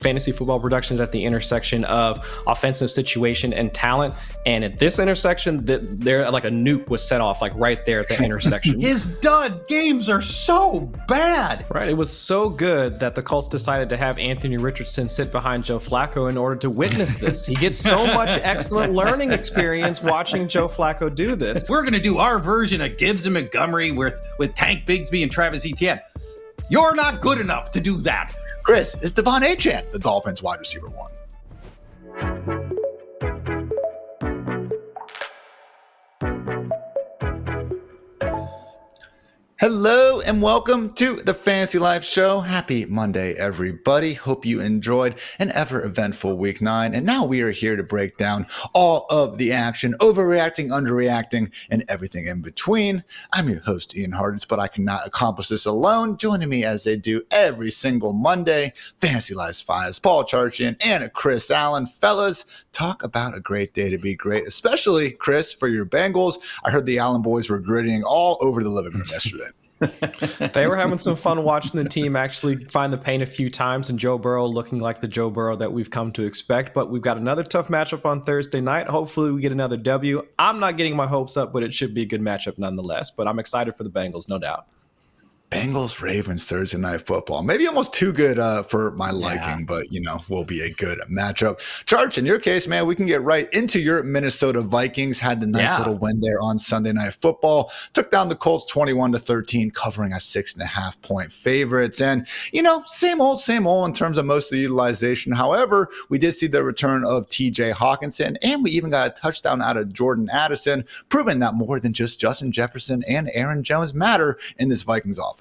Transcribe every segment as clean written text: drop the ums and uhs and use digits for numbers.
Fantasy football productions at the intersection of offensive situation and talent. And at this intersection, there like a nuke was set off like right there at the intersection. His dud games are so bad. Right. It was so good that the Colts decided to have Anthony Richardson sit behind Joe Flacco in order to witness this. He gets so much excellent learning experience watching Joe Flacco do this. We're going to do our version of Gibbs and Montgomery with Tank Bigsby and Travis Etienne. You're not good enough to do that. Chris, is Devon Achane the Dolphins wide receiver one? Hello and welcome to the Fantasy Life Show. Happy Monday, everybody. Hope you enjoyed an ever eventful week 9. And now we are here to break down all of the action, overreacting, underreacting, and everything in between. I'm your host, Ian Hartitz, but I cannot accomplish this alone. Joining me as they do every single Monday, Fantasy Life's finest, Paul Charchian and Chris Allen. Fellas, talk about a great day to be great, especially, Chris, for your Bengals. I heard the Allen boys were gritting all over the living room yesterday. They were having some fun watching the team actually find the paint a few times, and Joe Burrow looking like the Joe Burrow that we've come to expect. But we've got another tough matchup on Thursday night. Hopefully we get another W. I'm not getting my hopes up, but it should be a good matchup nonetheless. But I'm excited for the Bengals, no doubt. Bengals Ravens Thursday night football. Maybe almost too good for my liking, but will be a good matchup. Charch, in your case, man, we can get right into your Minnesota Vikings. Had a nice little win there on Sunday night football. Took down the Colts 21-13, covering a 6.5 point favorites. And same old in terms of most of the utilization. However, we did see the return of TJ Hawkinson, and we even got a touchdown out of Jordan Addison, proving that more than just Justin Jefferson and Aaron Jones matter in this Vikings offense.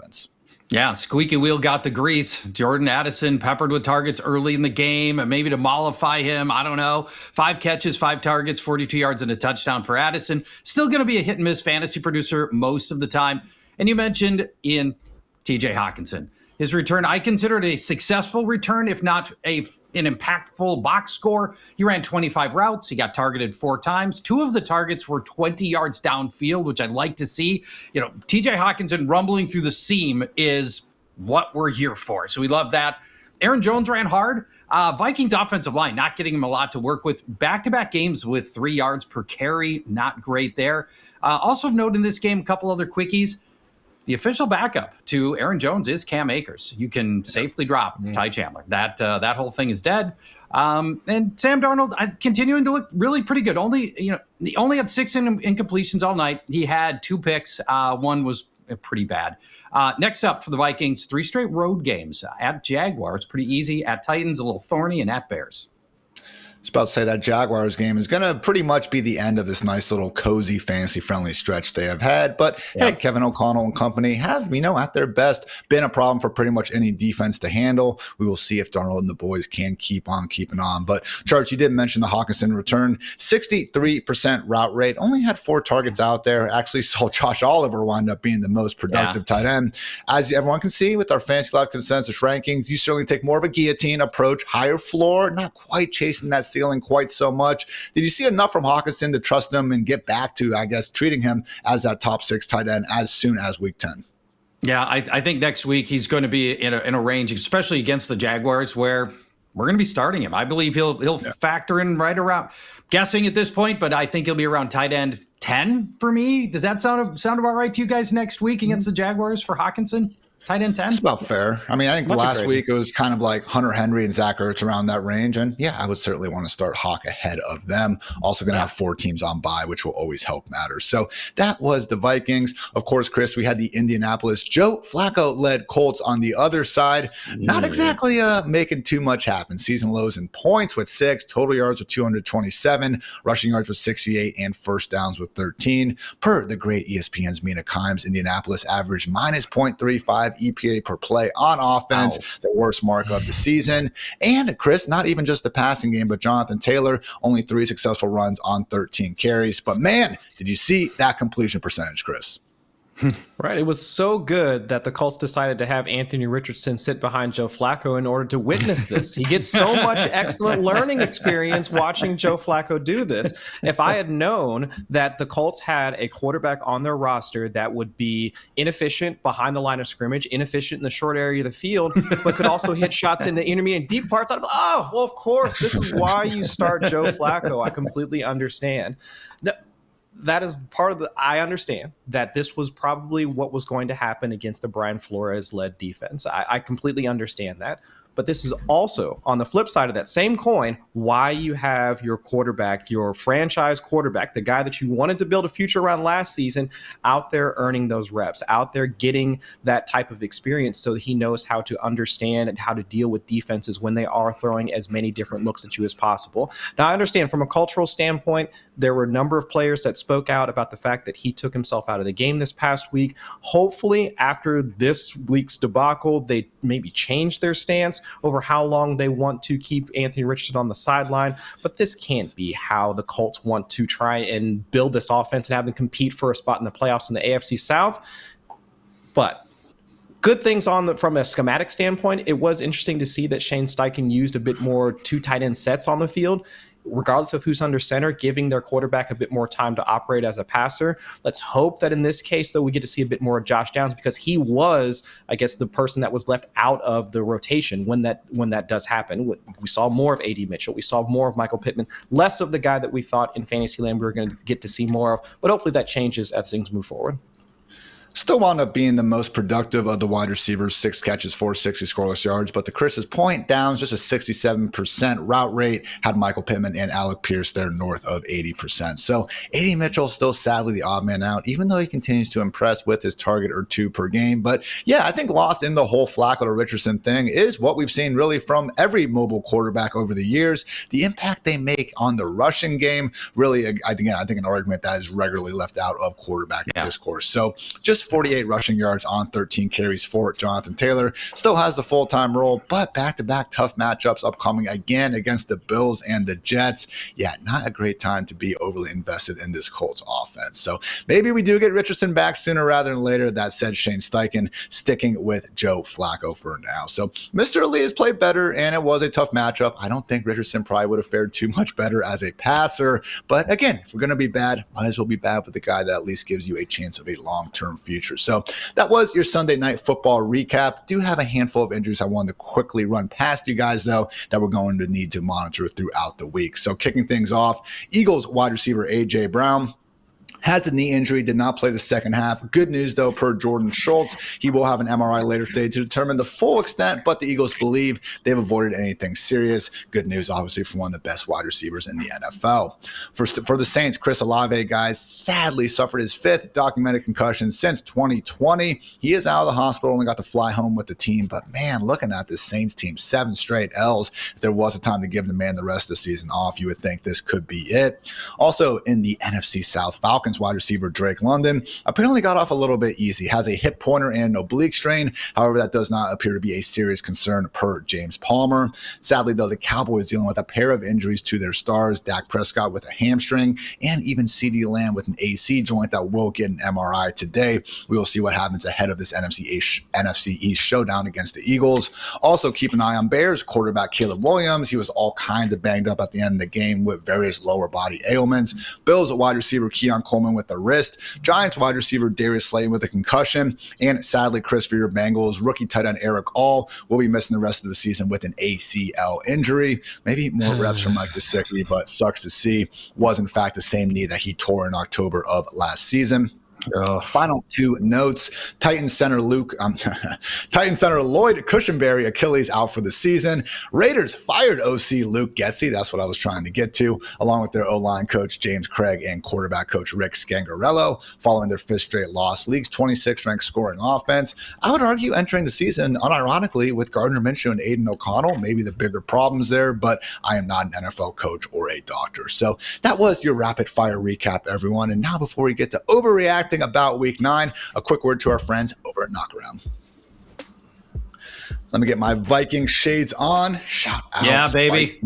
Yeah, squeaky wheel got the grease. Jordan Addison peppered with targets early in the game, maybe to mollify him. I don't know. 5 catches, 5 targets, 42 yards, and a touchdown for Addison. Still going to be a hit and miss fantasy producer most of the time. And you mentioned TJ Hawkinson. His return, I consider it a successful return, if not an impactful box score. He ran 25 routes. He got targeted 4 times. 2 of the targets were 20 yards downfield, which I'd like to see. TJ Hawkinson rumbling through the seam is what we're here for. So we love that. Aaron Jones ran hard. Vikings offensive line, not getting him a lot to work with. Back-to-back games with 3 yards per carry, not great there. Also of note in this game, a couple other quickies. The official backup to Aaron Jones is Cam Akers. You can safely drop Ty Chandler. That whole thing is dead. And Sam Darnold continuing to look really pretty good. He only had 6 incompletions all night. He had 2 picks. One was pretty bad. Next up for the Vikings, 3 straight road games at Jaguars, pretty easy. At Titans, a little thorny, and at Bears. I was about to say that Jaguars game is going to pretty much be the end of this nice little cozy fantasy-friendly stretch they have had. But hey, Kevin O'Connell and company have, at their best, been a problem for pretty much any defense to handle. We will see if Darnold and the boys can keep on keeping on. But Charles, you did mention the Hawkinson return. 63% route rate. Only had 4 targets out there. Actually saw Josh Oliver wind up being the most productive tight end. As everyone can see with our Fantasy Life consensus rankings, you certainly take more of a guillotine approach, higher floor, not quite chasing that ceiling quite so much. Did you see enough from Hawkinson to trust him and get back to, treating him as that top 6 tight end as soon as week 10? Yeah, I think next week he's going to be in a range, especially against the Jaguars, where we're going to be starting him. I believe he'll factor in right around, guessing at this point, but I think he'll be around tight end 10 for me. Does that sound about right to you guys next week against the Jaguars for Hawkinson? Tight end 10? It's about fair. I think last week it was kind of like Hunter Henry and Zach Ertz around that range. And I would certainly want to start Hawk ahead of them. Also going to have 4 teams on bye, which will always help matters. So that was the Vikings. Of course, Chris, we had the Indianapolis Joe Flacco-led Colts on the other side. Not exactly making too much happen. Season lows in points with 6, total yards with 227, rushing yards with 68, and first downs with 13. Per the great ESPN's Mina Kimes, Indianapolis averaged minus 0.35 EPA per play on offense, the worst mark of the season. And Chris, not even just the passing game, but Jonathan Taylor, only 3 successful runs on 13 carries. But man, did you see that completion percentage, Chris? Right. It was so good that the Colts decided to have Anthony Richardson sit behind Joe Flacco in order to witness this. He gets so much excellent learning experience watching Joe Flacco do this. If I had known that the Colts had a quarterback on their roster that would be inefficient behind the line of scrimmage, inefficient in the short area of the field, but could also hit shots in the intermediate and deep parts, well, of course, this is why you start Joe Flacco. I completely understand. That is part of I understand that this was probably what was going to happen against the Brian Flores-led defense. I completely understand that. But this is also, on the flip side of that same coin, why you have your quarterback, your franchise quarterback, the guy that you wanted to build a future around last season, out there earning those reps, out there getting that type of experience so that he knows how to understand and how to deal with defenses when they are throwing as many different looks at you as possible. Now, I understand from a cultural standpoint, there were a number of players that spoke out about the fact that he took himself out of the game this past week. Hopefully, after this week's debacle, they maybe change their stance over how long they want to keep Anthony Richardson on the sideline. But this can't be how the Colts want to try and build this offense and have them compete for a spot in the playoffs in the AFC South. But good things from a schematic standpoint. It was interesting to see that Shane Steichen used a bit more two tight end sets on the field, regardless of who's under center, giving their quarterback a bit more time to operate as a passer. Let's hope that in this case, though, we get to see a bit more of Josh Downs, because he was, I guess, the person that was left out of the rotation when that does happen. We saw more of A.D. Mitchell. We saw more of Michael Pittman, less of the guy that we thought in Fantasyland we were going to get to see more of. But hopefully that changes as things move forward. Still wound up being the most productive of the wide receivers, 6 catches, 460 scoreless yards. But to Chris's point, Downs just a 67% route rate, had Michael Pittman and Alec Pierce there north of 80%. So A.D. Mitchell still sadly the odd man out, even though he continues to impress with his target or 2 per game. But yeah, I think lost in the whole Flacco to Richardson thing is what we've seen really from every mobile quarterback over the years. The impact they make on the rushing game, really, I think an argument that is regularly left out of quarterback discourse. So just 48 rushing yards on 13 carries for Jonathan Taylor. Still has the full-time role, but back-to-back tough matchups upcoming again against the Bills and the Jets. Yeah, not a great time to be overly invested in this Colts offense. So maybe we do get Richardson back sooner rather than later. That said, Shane Steichen sticking with Joe Flacco for now. So Mr. Ali has played better, and it was a tough matchup. I don't think Richardson probably would have fared too much better as a passer. But again, if we're going to be bad, might as well be bad with the guy that at least gives you a chance of a long-term future. So that was your Sunday Night Football recap. Do have a handful of injuries I wanted to quickly run past you guys, though, that we're going to need to monitor throughout the week. So kicking things off, Eagles wide receiver A.J. Brown has a knee injury, did not play the second half. Good news, though, per Jordan Schultz, he will have an MRI later today to determine the full extent, but the Eagles believe they've avoided anything serious. Good news, obviously, for one of the best wide receivers in the NFL. For the Saints, Chris Olave, guys, sadly suffered his 5th documented concussion since 2020. He is out of the hospital, only got to fly home with the team, but man, looking at this Saints team, 7 straight L's. If there was a time to give the man the rest of the season off, you would think this could be it. Also in the NFC South, Falcons wide receiver Drake London apparently got off a little bit easy, has a hip pointer and an oblique strain. However, that does not appear to be a serious concern per James Palmer. Sadly, though, the Cowboys dealing with a pair of injuries to their stars, Dak Prescott with a hamstring and even CeeDee Lamb with an AC joint that will get an MRI today. We will see what happens ahead of this NFC East showdown against the Eagles. Also, keep an eye on Bears quarterback Caleb Williams. He was all kinds of banged up at the end of the game with various lower body ailments. Bills wide receiver Keon Coleman with the wrist, Giants wide receiver Darius Slayton with a concussion, and sadly, Chris, for your Bengals, rookie tight end Eric All will be missing the rest of the season with an ACL injury. Maybe more reps from Mike Gesicki, but sucks to see. Was in fact the same knee that he tore in October of last season. Final 2 notes. Titan center Lloyd Cushenberry, Achilles out for the season. Raiders fired OC Luke Getsy. That's what I was trying to get to, along with their O-line coach James Craig and quarterback coach Rick Scangarello, following their 5th straight loss. League's 26th ranked scoring offense. I would argue entering the season, unironically, with Gardner Minshew and Aiden O'Connell, maybe the bigger problems there, but I am not an NFL coach or a doctor. So that was your rapid fire recap, everyone. And now before we get to overreacting about week 9, a quick word to our friends over at Knockaround. Let me get my Viking shades on. Shout out. Yeah, baby.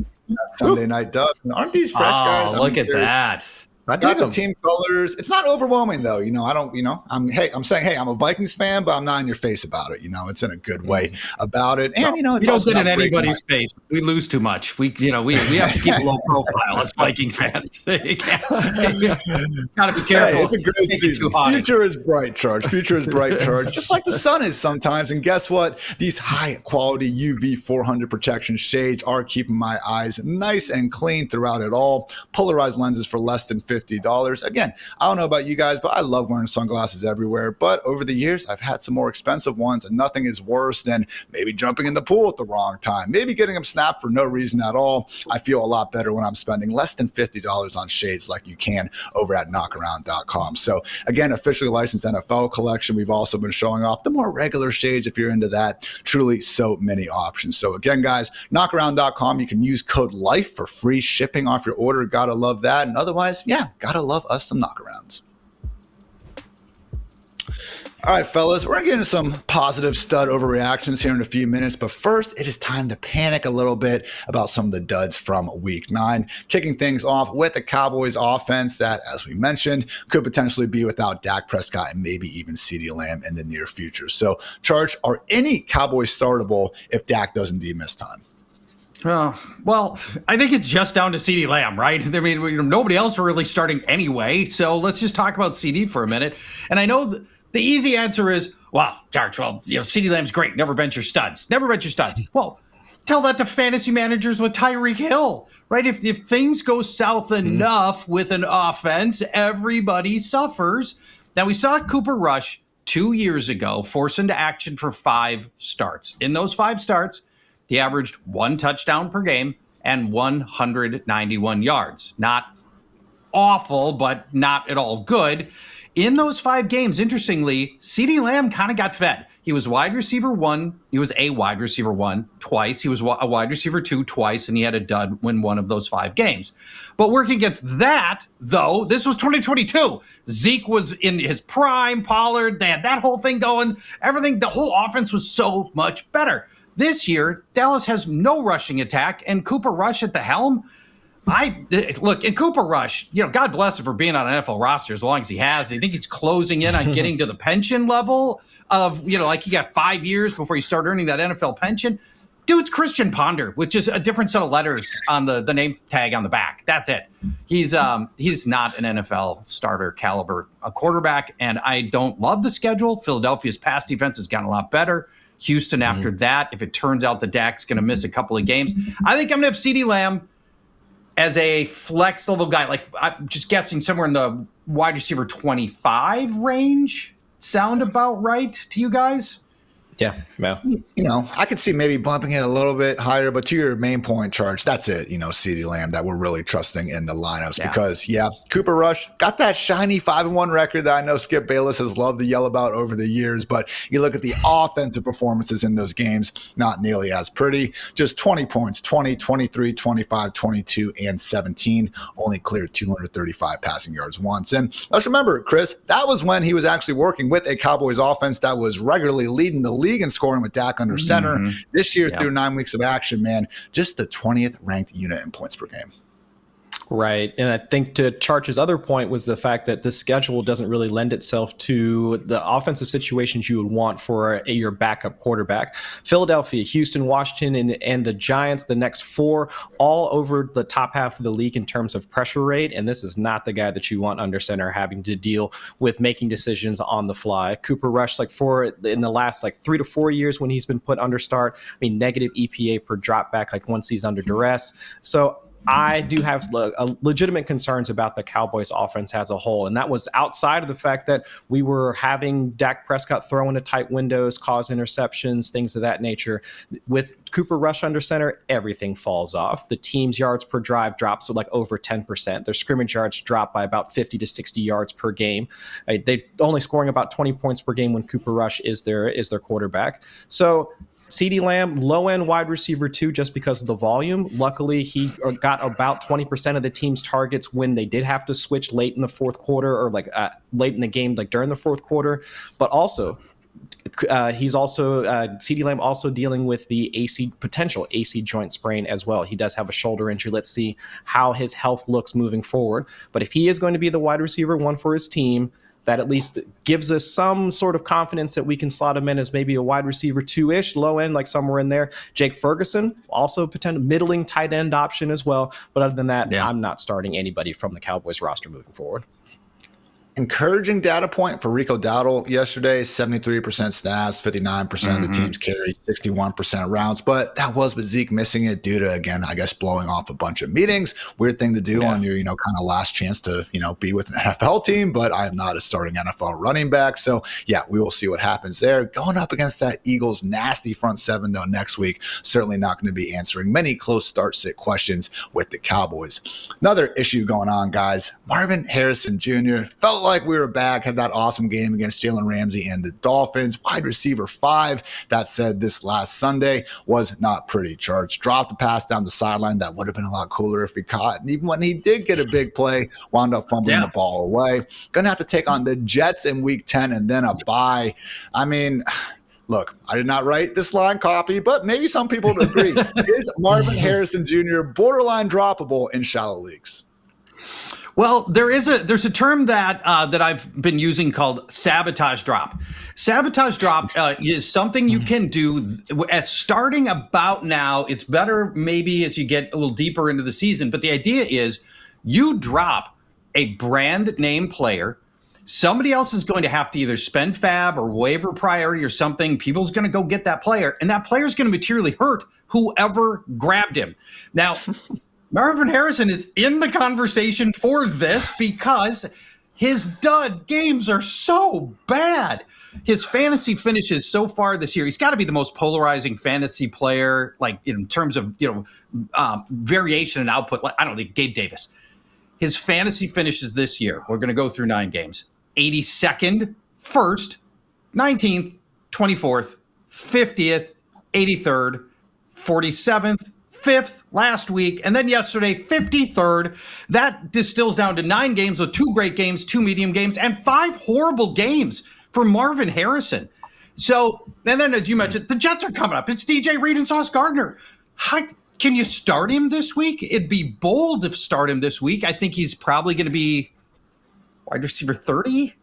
Sunday night dub. Aren't these fresh guys? Look at that. I got dig the him. team colors. It's not overwhelming though. I'm saying, hey, I'm a Vikings fan, but I'm not in your face about it. It's in a good way about it. And, it's we don't also get in not breaking anybody's face. We lose too much. We have to keep a low profile as Viking fans. Got to be careful. Hey, it's a great season. Future is bright, Charge. Future is bright, Charge. Just like the sun is sometimes. And guess what? These high quality UV 400 protection shades are keeping my eyes nice and clean throughout it all. Polarized lenses for less than $50. Again, I don't know about you guys, but I love wearing sunglasses everywhere. But over the years, I've had some more expensive ones, and nothing is worse than maybe jumping in the pool at the wrong time, maybe getting them snapped for no reason at all. I feel a lot better when I'm spending less than $50 on shades like you can over at knockaround.com. So again, officially licensed NFL collection. We've also been showing off the more regular shades if you're into that. Truly so many options. So again, guys, knockaround.com. You can use code LIFE for free shipping off your order. Gotta love that. And otherwise, yeah, gotta love us some knockarounds. All right, fellas, we're going to get into some positive stud overreactions here in a few minutes. But first, it is time to panic a little bit about some of the duds from week 9. Kicking things off with the Cowboys offense that, as we mentioned, could potentially be without Dak Prescott and maybe even CeeDee Lamb in the near future. So, Charge, are any Cowboys startable if Dak does indeed miss time? Well, I think it's just down to CeeDee Lamb, right? I mean, nobody else are really starting anyway. So let's just talk about CeeDee for a minute. And I know the easy answer is, well, Charge, CeeDee Lamb's great. Never bench your studs. Never bench your studs. Well, tell that to fantasy managers with Tyreek Hill, right? If things go south enough with an offense, everybody suffers. Now, we saw Cooper Rush 2 years ago force into action for 5 starts. In those 5 starts, he averaged 1 touchdown per game and 191 yards. Not awful, but not at all good. In those 5 games, interestingly, CeeDee Lamb kind of got fed. He was wide receiver 1. He was a wide receiver 1 twice. He was a wide receiver 2 twice, and he had a dud win one of those 5 games. But working against that, though, this was 2022. Zeke was in his prime, Pollard. They had that whole thing going. Everything, the whole offense was so much better. This year, Dallas has no rushing attack, and Cooper Rush at the helm. Look, in Cooper Rush, God bless him for being on an NFL roster as long as he has. I think he's closing in on getting to the pension level of, like he got 5 years before you start earning that NFL pension. Dude's Christian Ponder, with just a different set of letters on the name tag on the back. That's it. He's not an NFL starter caliber quarterback, and I don't love the schedule. Philadelphia's pass defense has gotten a lot better. Houston after that, if it turns out that Dak's going to miss a couple of games. I think I'm going to have CeeDee Lamb as a flex level guy. Like, I'm just guessing somewhere in the wide receiver 25 range. Sound about right to you guys? Yeah. I could see maybe bumping it a little bit higher, but to your main point, Charge, that's it, CeeDee Lamb, that we're really trusting in the lineups because, Cooper Rush got that shiny 5-1 record that I know Skip Bayless has loved to yell about over the years, but you look at the offensive performances in those games, not nearly as pretty. Just 20 points, 20, 23, 25, 22, and 17, only cleared 235 passing yards once. And let's remember, Chris, that was when he was actually working with a Cowboys offense that was regularly leading the league in scoring with Dak under center. This year, through 9 weeks of action, man, just the 20th ranked unit in points per game. Right. And I think to Charch's other point was the fact that this schedule doesn't really lend itself to the offensive situations you would want for your backup quarterback. Philadelphia, Houston, Washington, and the Giants, the next 4, all over the top half of the league in terms of pressure rate. And this is not the guy that you want under center having to deal with making decisions on the fly. Cooper Rush, in the last 3 to 4 years when he's been put under start, negative EPA per drop back, once he's under duress. So I do have legitimate concerns about the Cowboys offense as a whole. And that was outside of the fact that we were having Dak Prescott throw into tight windows, cause interceptions, things of that nature. With Cooper Rush under center, everything falls off. The team's yards per drive drops to over 10%. Their scrimmage yards drop by about 50 to 60 yards per game. They're only scoring about 20 points per game when Cooper Rush is their quarterback. So CeeDee Lamb, low-end wide receiver 2, just because of the volume. Luckily, he got about 20% of the team's targets when they did have to switch late in the fourth quarter or late in the game, during the fourth quarter. But also, He's also CeeDee Lamb also dealing with the potential AC joint sprain as well. He does have a shoulder injury. Let's see how his health looks moving forward. But if he is going to be the wide receiver one for his team, that at least gives us some sort of confidence that we can slot him in as maybe a wide receiver 2-ish, low end, like somewhere in there. Jake Ferguson, also potential middling tight end option as well. But other than that, I'm not starting anybody from the Cowboys roster moving forward. Encouraging data point for Rico Dowdle yesterday, 73% snaps, 59% of the teams carried, 61% routes. But that was with Zeke missing it due to, again, I guess blowing off a bunch of meetings. Weird thing to do on your, kind of last chance to, be with an NFL team. But I am not a starting NFL running back. So, yeah, we will see what happens there. Going up against that Eagles nasty front seven, though, next week. Certainly not going to be answering many close start-sit questions with the Cowboys. Another issue going on, guys. Marvin Harrison Jr. felt like we were back, had that awesome game against Jalen Ramsey and the Dolphins. Wide receiver 5. That said, this last Sunday was not pretty. Charge dropped a pass down the sideline that would have been a lot cooler if he caught. And even when he did get a big play, wound up fumbling the ball away. Going to have to take on the Jets in week 10 and then a bye. I mean, look, I did not write this line copy, but maybe some people would agree. Is Marvin Harrison Jr. borderline droppable in shallow leagues? Well, there's a term that I've been using called sabotage drop. Sabotage drop is something you can do at starting about now. It's better maybe as you get a little deeper into the season, but the idea is you drop a brand name player. Somebody else is going to have to either spend fab or waiver priority or something. People's going to go get that player, and that player is going to materially hurt whoever grabbed him. Now, Marvin Harrison is in the conversation for this because his dud games are so bad. His fantasy finishes so far this year, he's got to be the most polarizing fantasy player, like in terms of variation and output. I don't think Gabe Davis. His fantasy finishes this year, we're going to go through 9 games: 82nd, 1st, 19th, 24th, 50th, 83rd, 47th, 5th last week, and then yesterday, 53rd. That distills down to 9 games with 2 great games, 2 medium games, and 5 horrible games for Marvin Harrison. So, and then as you mentioned, the Jets are coming up. It's DJ Reed and Sauce Gardner. Can you start him this week? It'd be bold to start him this week. I think he's probably going to be wide receiver 30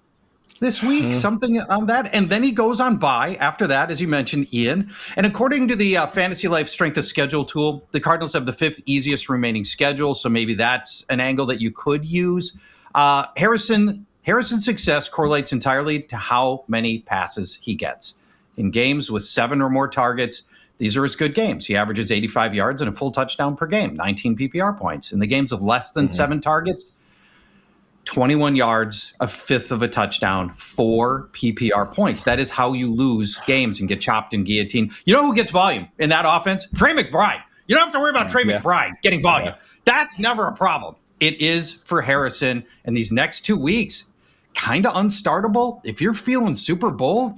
this week, something on that. And then he goes on bye after that, as you mentioned, Ian. And according to the FantasyLife Strength of Schedule tool, the Cardinals have the 5th easiest remaining schedule. So maybe that's an angle that you could use. Harrison's success correlates entirely to how many passes he gets. In games with 7 or more targets, these are his good games. He averages 85 yards and a full touchdown per game, 19 PPR points. In the games of less than 7 targets, 21 yards, a fifth of a touchdown, 4 PPR points. That is how you lose games and get chopped and guillotined. You know who gets volume in that offense? Trey McBride. You don't have to worry about Trey McBride getting volume. That's never a problem. It is for Harrison. And these next 2 weeks, kind of unstartable. If you're feeling super bold,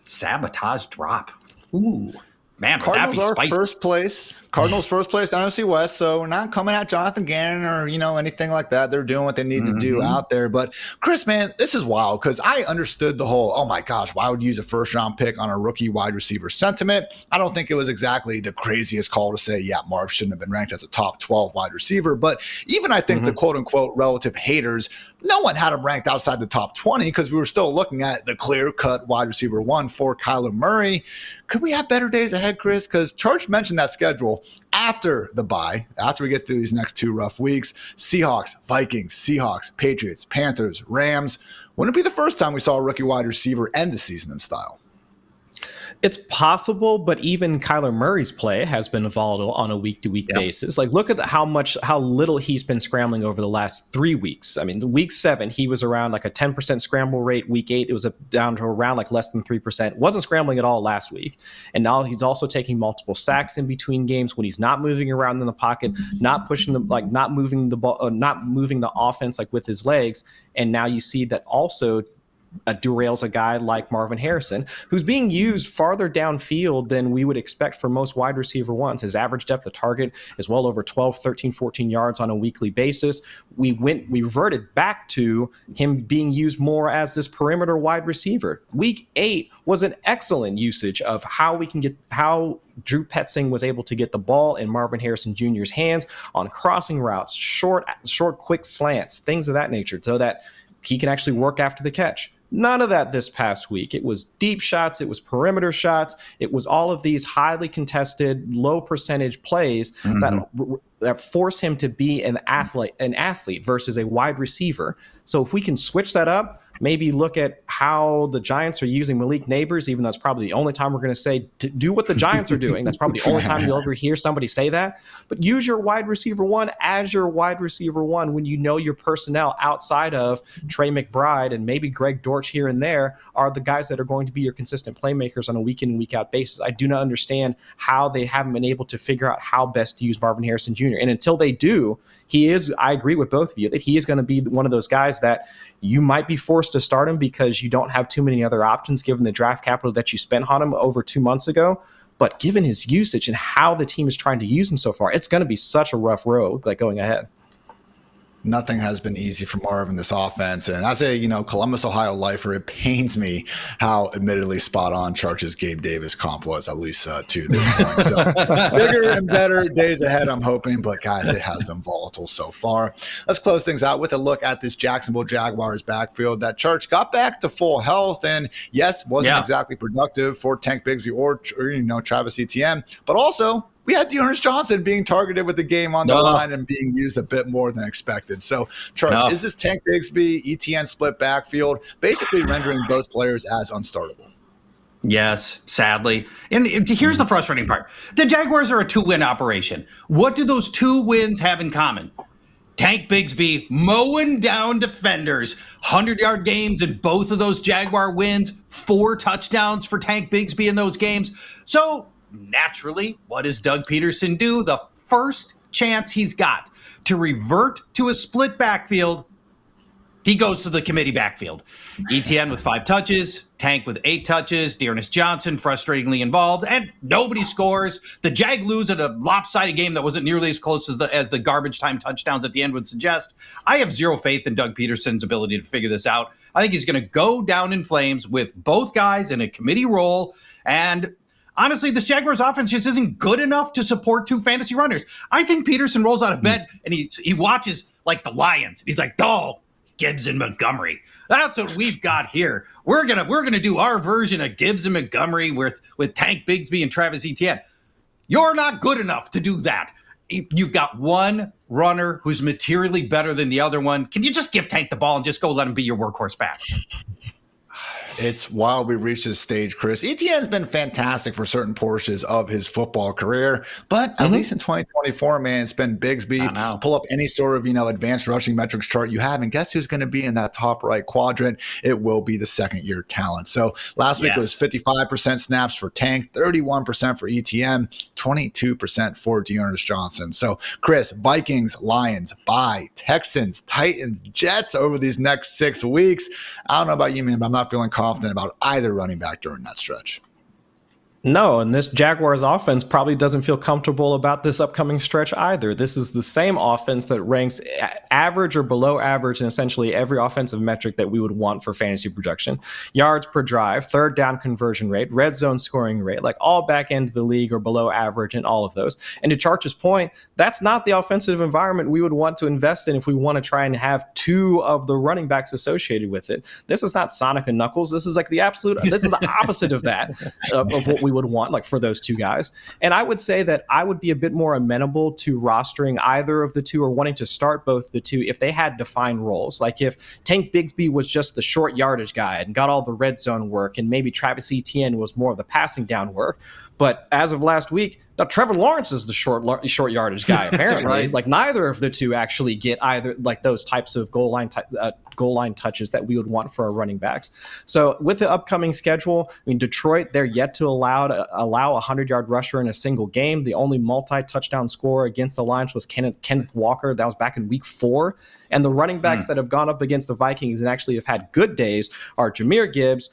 sabotage drop. Ooh. Man, Cardinals are spicy. first place. Cardinals first place NFC West, so we're not coming at Jonathon Gannon or anything like that. They're doing what they need to do out there. But Chris, man, this is wild because I understood the whole, oh my gosh, why would you use a first-round pick on a rookie wide receiver sentiment? I don't think it was exactly the craziest call to say, yeah, Marv shouldn't have been ranked as a top 12 wide receiver. But even I think the quote-unquote relative haters, no one had him ranked outside the top 20 because we were still looking at the clear-cut wide receiver 1 for Kyler Murray. Could we have better days ahead, Chris? Because Charge mentioned that schedule after the bye, after we get through these next 2 rough weeks. Seahawks, Vikings, Seahawks, Patriots, Panthers, Rams. Wouldn't it be the first time we saw a rookie wide receiver end the season in style? It's possible, but even Kyler Murray's play has been volatile on a week-to-week basis. Like, look at how little he's been scrambling over the last 3 weeks. I mean, week 7, he was around like a 10% scramble rate. Week 8, it was down to around like less than 3%. Wasn't scrambling at all last week. And now he's also taking multiple sacks in between games when he's not moving around in the pocket, not pushing not moving the ball, not moving the offense like with his legs. And now you see that also derails a guy like Marvin Harrison, who's being used farther downfield than we would expect for most wide receiver ones. His average depth of target is well over 12, 13, 14 yards on a weekly basis. We reverted back to him being used more as this perimeter wide receiver. Week 8 was an excellent usage of how Drew Petzing was able to get the ball in Marvin Harrison Jr.'s hands on crossing routes, short, quick slants, things of that nature, so that he can actually work after the catch. None of that this past week. It was deep shots. It was perimeter shots. It was all of these highly contested, low percentage plays that force him to be an athlete versus a wide receiver. So if we can switch that up, maybe look at how the Giants are using Malik Neighbors, even though that's probably the only time we're going to say, do what the Giants are doing. That's probably the only time you'll ever hear somebody say that. But use your wide receiver one as your wide receiver one when you know your personnel outside of Trey McBride and maybe Greg Dortch here and there are the guys that are going to be your consistent playmakers on a week in and week out basis. I do not understand how they haven't been able to figure out how best to use Marvin Harrison Jr. And until they do, I agree with both of you that he is going to be one of those guys that you might be forced to start him because you don't have too many other options given the draft capital that you spent on him over 2 months ago. But given his usage and how the team is trying to use him so far, it's going to be such a rough road going ahead. Nothing has been easy for Marvin this offense. And as a, Columbus, Ohio lifer, it pains me how admittedly spot on Charch's Gabe Davis comp was, at least to this point. So bigger and better days ahead, I'm hoping. But guys, it has been volatile so far. Let's close things out with a look at this Jacksonville Jaguars backfield that Charch got back to full health. And yes, wasn't exactly productive for Tank Bigsby or Travis Etienne, but also we had Dearness Johnson being targeted with the game on the line and being used a bit more than expected. So, Charch, is this Tank Bigsby, ETN split backfield, basically rendering both players as unstartable? Yes, sadly. And here's the frustrating part. The Jaguars are a 2-win operation. What do those 2 wins have in common? Tank Bigsby mowing down defenders, 100-yard games in both of those Jaguar wins, 4 touchdowns for Tank Bigsby in those games. So, naturally, what does Doug Peterson do? The first chance he's got to revert to a split backfield, he goes to the committee backfield. ETN with 5 touches, Tank with 8 touches, Dearness Johnson frustratingly involved, and nobody scores. The Jag lose at a lopsided game that wasn't nearly as close as the garbage time touchdowns at the end would suggest. I have zero faith in Doug Peterson's ability to figure this out. I think he's going to go down in flames with both guys in a committee role, and honestly, this Jaguars offense just isn't good enough to support 2 fantasy runners. I think Peterson rolls out of bed and he watches like the Lions. He's like, Gibbs and Montgomery. That's what we've got here. We're gonna do our version of Gibbs and Montgomery with Tank Bigsby and Travis Etienne. You're not good enough to do that. You've got one runner who's materially better than the other one. Can you just give Tank the ball and just go let him be your workhorse back? It's wild we reached this stage, Chris. Etienne's been fantastic for certain portions of his football career, but at least in 2024, man, it's been Bigsby. Pull up any sort of, advanced rushing metrics chart you have, and guess who's going to be in that top right quadrant? It will be the second-year talent. So last week it was 55% snaps for Tank, 31% for Etienne, 22% for Dearness Johnson. So, Chris, Vikings, Lions, bye, Texans, Titans, Jets over these next 6 weeks. I don't know about you, man, but I'm not feeling confident about either running back during that stretch. No, and this Jaguars offense probably doesn't feel comfortable about this upcoming stretch either. This is the same offense that ranks average or below average in essentially every offensive metric that we would want for fantasy production. Yards per drive, third down conversion rate, red zone scoring rate, like all back end of the league or below average in all of those. And to Charch's point, that's not the offensive environment we would want to invest in if we want to try and have 2 of the running backs associated with it. This is not Sonic and Knuckles. This is like the opposite of that, of what we would want, like for those 2 guys. And I would say that I would be a bit more amenable to rostering either of the 2 or wanting to start both the 2 if they had defined roles. Like if Tank Bigsby was just the short yardage guy and got all the red zone work, and maybe Travis Etienne was more of the passing down work. But as of last week, now Trevor Lawrence is the short yardage guy, apparently. Right. Like neither of the two actually get either like those types of goal line touches that we would want for our running backs. So with the upcoming schedule, I mean, Detroit, they're yet to allow a 100-yard rusher in a single game. The only multi-touchdown scorer against the Lions was Kenneth Walker. That was back in week 4. And the running backs that have gone up against the Vikings and actually have had good days are Jahmyr Gibbs,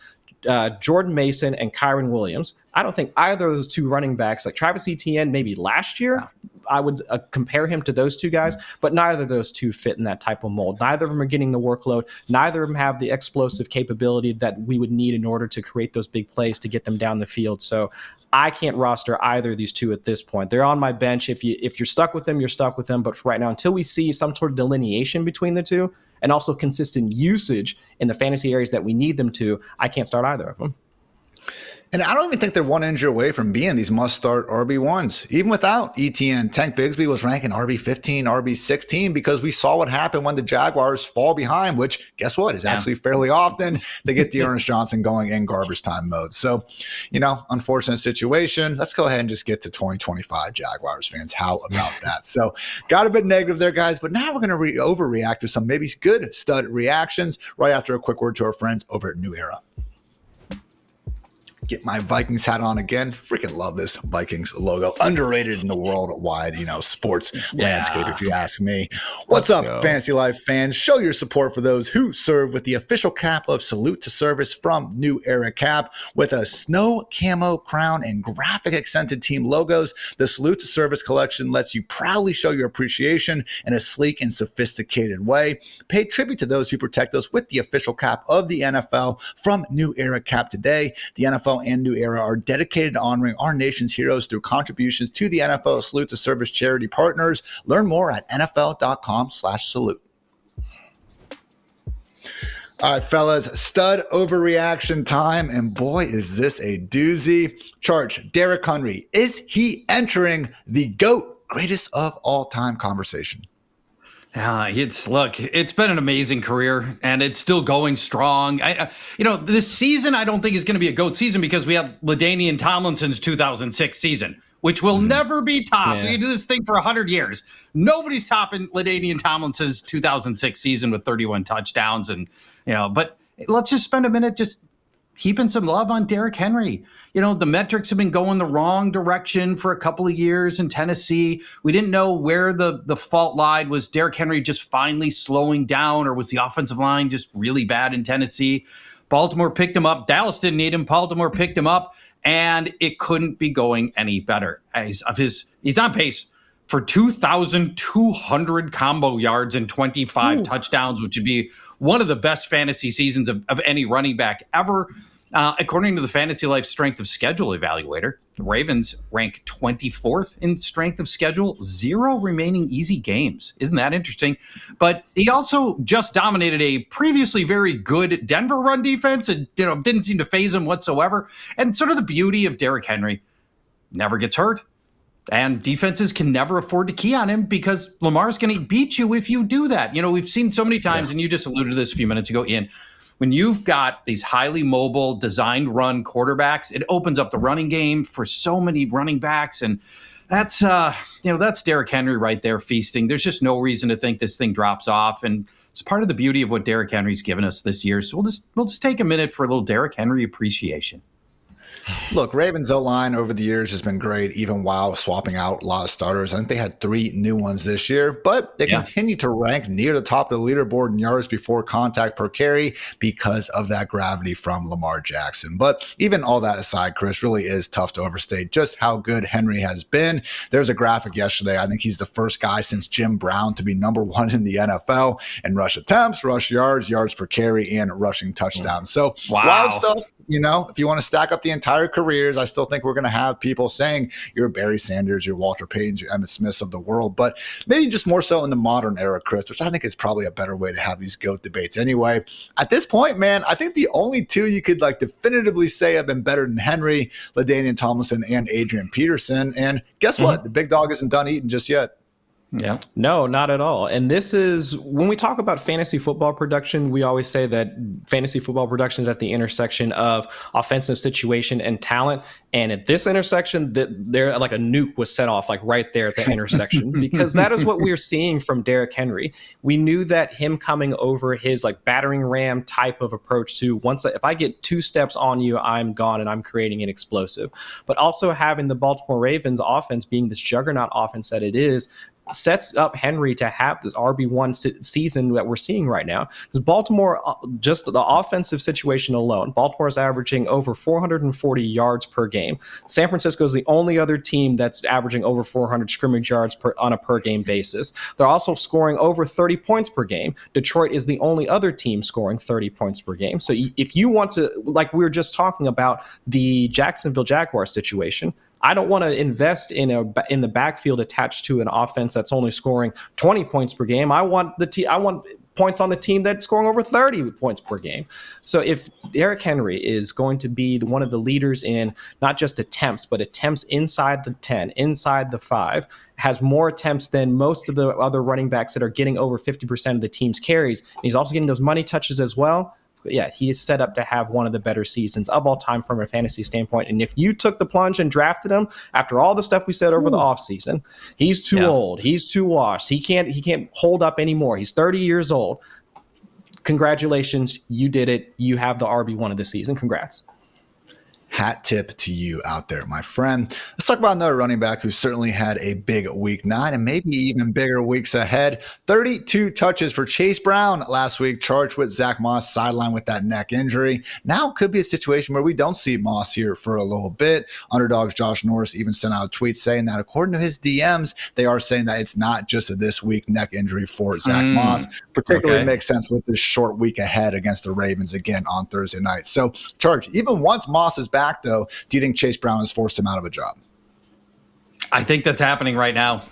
Jordan Mason, and Kyron Williams. I don't think either of those two running backs, like Travis Etienne maybe last year, I would compare him to those two guys, but neither of those two fit in that type of mold. Neither of them are getting the workload. Neither of them have the explosive capability that we would need in order to create those big plays to get them down the field. So I can't roster either of these two at this point. They're on my bench. If you're stuck with them, you're stuck with them. But for right now, until we see some sort of delineation between the two and also consistent usage in the fantasy areas that we need them to, I can't start either of them. And I don't even think they're one injury away from being these must-start RB1s. Even without ETN, Tank Bigsby was ranking RB15, RB16 because we saw what happened when the Jaguars fall behind, which, guess what, is actually fairly often. They get Dearness Johnson going in garbage time mode. So, unfortunate situation. Let's go ahead and just get to 2025 Jaguars fans. How about that? So, got a bit negative there, guys, but now we're going to overreact to some maybe good stud reactions right after a quick word to our friends over at New Era. Get my Vikings hat on again. Freaking love this Vikings logo. Underrated in the worldwide, sports landscape, if you ask me. What's up, Fantasy Life fans? Show your support for those who serve with the official cap of Salute to Service from New Era Cap. With a snow camo crown and graphic accented team logos, the Salute to Service collection lets you proudly show your appreciation in a sleek and sophisticated way. Pay tribute to those who protect us with the official cap of the NFL from New Era Cap today. The NFL and New Era are dedicated to honoring our nation's heroes through contributions to the NFL Salute to Service charity partners. Learn more at NFL.com/salute. All right, fellas, stud overreaction time. And boy, is this a doozy. Charch, Derrick Henry, is he entering the GOAT, greatest of all time conversation? It's been an amazing career, and it's still going strong. This season I don't think is going to be a GOAT season because we have LaDainian Tomlinson's 2006 season, which will never be topped. We can do this thing for 100 years. Nobody's topping LaDainian Tomlinson's 2006 season with 31 touchdowns, but let's just spend a minute just heaping some love on Derrick Henry. The metrics have been going the wrong direction for a couple of years in Tennessee. We didn't know where the fault lied. Was Derrick Henry just finally slowing down, or was the offensive line just really bad in Tennessee? Baltimore picked him up. Dallas didn't need him. Baltimore picked him up, and it couldn't be going any better. He's on pace for 2,200 combo yards and 25 touchdowns, which would be one of the best fantasy seasons of any running back ever. According to the FantasyLife Strength of Schedule evaluator, the Ravens rank 24th in strength of schedule, 0 remaining easy games. Isn't that interesting? But he also just dominated a previously very good Denver run defense and didn't seem to faze him whatsoever. And sort of the beauty of Derrick Henry, never gets hurt. And defenses can never afford to key on him because Lamar's going to beat you if you do that. We've seen so many times, and you just alluded to this a few minutes ago, Ian, when you've got these highly mobile, designed run quarterbacks, it opens up the running game for so many running backs. And that's Derrick Henry right there feasting. There's just no reason to think this thing drops off. And it's part of the beauty of what Derrick Henry's given us this year. So we'll just take a minute for a little Derrick Henry appreciation. Look, Ravens O-line over the years has been great, even while swapping out a lot of starters. I think they had 3 new ones this year, but they continue to rank near the top of the leaderboard in yards before contact per carry because of that gravity from Lamar Jackson. But even all that aside, Chris, really is tough to overstate just how good Henry has been. There's a graphic yesterday. I think he's the first guy since Jim Brown to be number 1 in the NFL in rush attempts, rush yards, yards per carry, and rushing touchdowns. So wild stuff. If you want to stack up the entire careers, I still think we're going to have people saying you're Barry Sanders, you're Walter Payton, you're Emmitt Smiths of the world, but maybe just more so in the modern era, Chris, which I think is probably a better way to have these GOAT debates anyway. At this point, man, I think the only 2 you could definitively say have been better than Henry, LaDainian Tomlinson, and Adrian Peterson. And guess what? The big dog isn't done eating just yet. Yeah. No, not at all. And this is when we talk about fantasy football production, we always say that fantasy football production is at the intersection of offensive situation and talent. And at this intersection, there like a nuke was set off like right there at the intersection, because that is what we're seeing from Derrick Henry. We knew that him coming over his like battering ram type of approach to if I get 2 steps on you, I'm gone and I'm creating an explosive. But also having the Baltimore Ravens offense being this juggernaut offense that it is, sets up Henry to have this RB1 season that we're seeing right now. Because Baltimore, just the offensive situation alone, Baltimore is averaging over 440 yards per game. San Francisco is the only other team that's averaging over 400 scrimmage yards on a per game basis. They're also scoring over 30 points per game. Detroit is the only other team scoring 30 points per game. So if you want to, like we were just talking about the Jacksonville Jaguars situation, I don't want to invest in the backfield attached to an offense that's only scoring 20 points per game. I want points on the team that's scoring over 30 points per game. So if Derrick Henry is going to be one of the leaders in not just attempts, but attempts inside the 10, inside the 5, has more attempts than most of the other running backs that are getting over 50% of the team's carries, and he's also getting those money touches as well, yeah, he is set up to have one of the better seasons of all time from a fantasy standpoint. And if you took the plunge and drafted him after all the stuff we said over the offseason, he's too old, he's too washed, he can't hold up anymore. He's 30 years old. Congratulations, you did it. You have the RB1 of the season. Congrats. Hat tip to you out there, my friend. Let's talk about another running back who certainly had a big week 9 and maybe even bigger weeks ahead. 32 touches for Chase Brown last week, charged with Zach Moss sidelined with that neck injury. Now could be a situation where we don't see Moss here for a little bit. Underdog's Josh Norris even sent out a tweet saying that according to his DMs, they are saying that it's not just a this week neck injury for Zach Moss. Particularly makes sense with this short week ahead against the Ravens again on Thursday night. So, Charge, even once Moss is back, though, do you think Chase Brown has forced him out of a job? I think that's happening right now.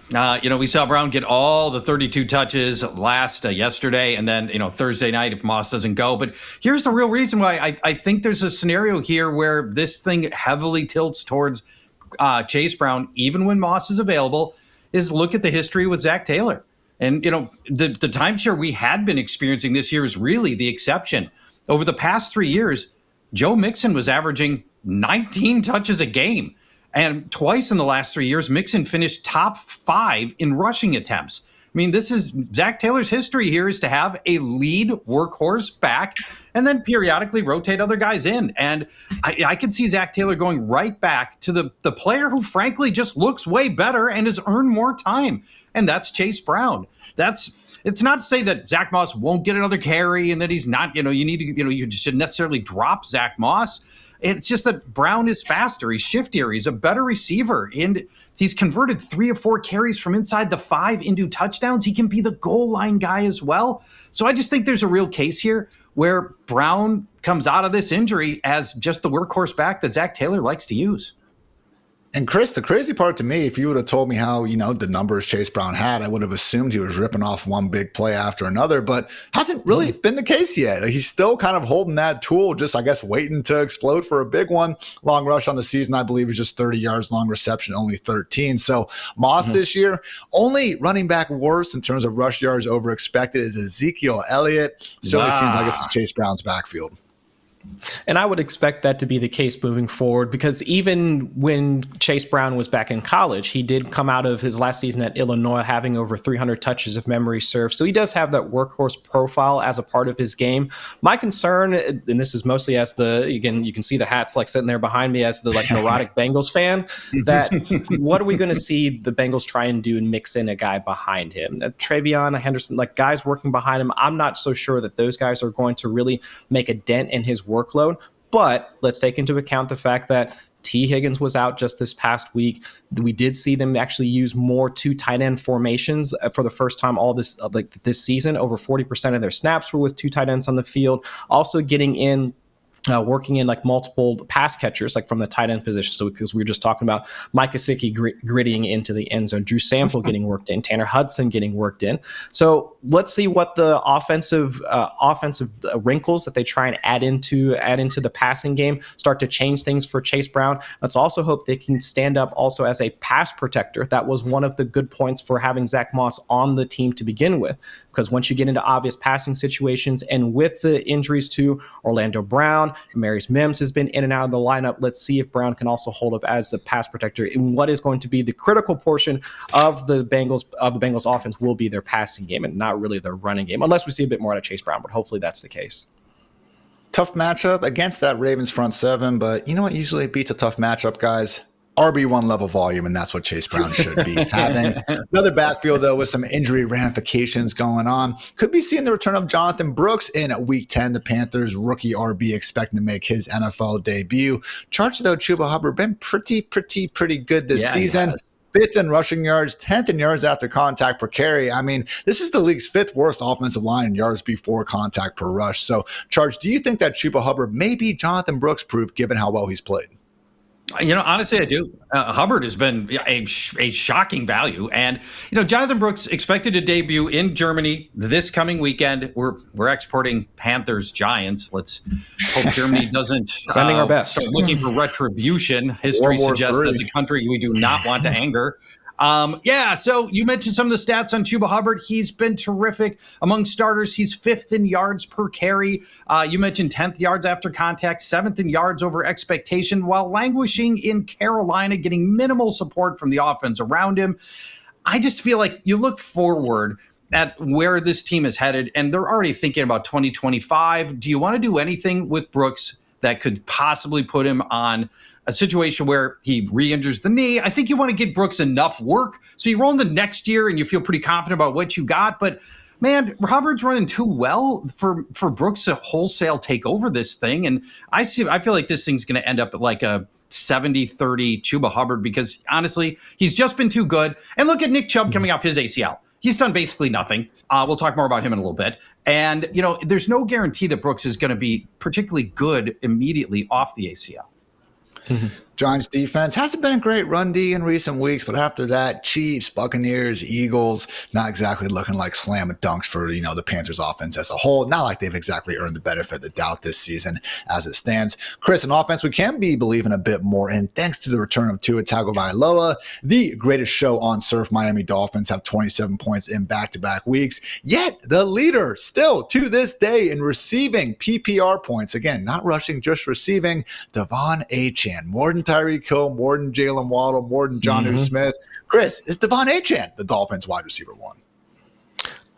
We saw Brown get all the 32 touches yesterday, and then, Thursday night if Moss doesn't go. But here's the real reason why I think there's a scenario here where this thing heavily tilts towards Chase Brown, even when Moss is available, is look at the history with Zach Taylor. And, the timeshare we had been experiencing this year is really the exception. Over the past 3 years, Joe Mixon was averaging 19 touches a game. And twice in the last 3 years, Mixon finished top 5 in rushing attempts. I mean, this is Zach Taylor's history here, is to have a lead workhorse back and then periodically rotate other guys in. And I could see Zach Taylor going right back to the player who frankly just looks way better and has earned more time. And that's Chase Brown. It's not to say that Zach Moss won't get another carry and that he's not, you should necessarily drop Zach Moss. It's just that Brown is faster. He's shiftier. He's a better receiver. And he's converted 3 or 4 carries from inside the 5 into touchdowns. He can be the goal line guy as well. So I just think there's a real case here where Brown comes out of this injury as just the workhorse back that Zach Taylor likes to use. And Chris, the crazy part to me, if you would have told me how, the numbers Chase Brown had, I would have assumed he was ripping off one big play after another, but hasn't really been the case yet. He's still kind of holding that tool, just, I guess, waiting to explode for a big one. Long rush on the season, I believe, is just 30 yards, long reception, only 13. So Moss this year, only running back worse in terms of rush yards over expected is Ezekiel Elliott. So it seems like this is Chase Brown's backfield. And I would expect that to be the case moving forward, because even when Chase Brown was back in college, he did come out of his last season at Illinois having over 300 touches if memory serves. So he does have that workhorse profile as a part of his game. My concern, and this is mostly as you can see the hats like sitting there behind me as the neurotic Bengals fan, that what are we going to see the Bengals try and do and mix in a guy behind him? Travion Henderson, guys working behind him. I'm not so sure that those guys are going to really make a dent in his workload, but let's take into account the fact that T. Higgins was out just this past week. We did see them actually use more 2 tight end formations for the first time all this season. Over 40% of their snaps were with 2 tight ends on the field. Also getting in working in like multiple pass catchers, like from the tight end position. So because we were just talking about Mike Gesicki grittying into the end zone, Drew Sample getting worked in, Tanner Hudson getting worked in. So let's see what the offensive wrinkles that they try and add into the passing game start to change things for Chase Brown. Let's also hope they can stand up also as a pass protector. That was one of the good points for having Zach Moss on the team to begin with, because once you get into obvious passing situations, and with the injuries to Orlando Brown, Marius Mims has been in and out of the lineup. Let's see if Brown can also hold up as the pass protector in what is going to be the critical portion of the Bengals offense will be their passing game and not really their running game, unless we see a bit more out of Chase Brown, but hopefully that's the case. Tough matchup against that Ravens front seven, but you know what usually beats a tough matchup, guys? RB1 level volume, and that's what Chase Brown should be having. Another backfield, though, with some injury ramifications going on. Could be seeing the return of Jonathan Brooks in Week 10. The Panthers' rookie RB expecting to make his NFL debut. Charged, though, Chuba Hubbard been pretty good this season. 5th in rushing yards, 10th in yards after contact per carry. I mean, this is the league's 5th worst offensive line in yards before contact per rush. So, Charge, do you think that Chuba Hubbard may be Jonathan Brooks proof given how well he's played? Honestly, I do. Hubbard has been a shocking value. And, Jonathan Brooks expected to debut in Germany this coming weekend. We're exporting Panthers Giants. Let's hope Germany doesn't sending our best. Start looking for retribution. History suggests that's a country we do not want to anger. So you mentioned some of the stats on Chuba Hubbard. He's been terrific among starters. He's 5th in yards per carry. You mentioned 10th yards after contact, 7th in yards over expectation, while languishing in Carolina, getting minimal support from the offense around him. I just feel like you look forward at where this team is headed, and they're already thinking about 2025. Do you want to do anything with Brooks that could possibly put him on a situation where he re-injures the knee? I think you want to get Brooks enough work so you roll into next year and you feel pretty confident about what you got. But man, Hubbard's running too well for Brooks to wholesale take over this thing. And I feel like this thing's going to end up at like a 70-30 Chuba Hubbard, because honestly, he's just been too good. And look at Nick Chubb coming off his ACL. He's done basically nothing. We'll talk more about him in a little bit. And, there's no guarantee that Brooks is going to be particularly good immediately off the ACL. Giants defense hasn't been a great run D in recent weeks, but after that, Chiefs, Buccaneers, Eagles, not exactly looking like slam dunks for, the Panthers offense as a whole. Not like they've exactly earned the benefit of the doubt this season as it stands. Chris, an offense we can be believing a bit more in thanks to the return of Tua Tagovailoa. The greatest show on surf, Miami Dolphins have 27 points in back-to-back weeks, yet the leader still to this day in receiving PPR points. Again, not rushing, just receiving. Devon Achane, more than Tyreek Hill, more than Jalen Waddle, more than Jonnu Smith. Chris, is Devon Achane the Dolphins wide receiver one?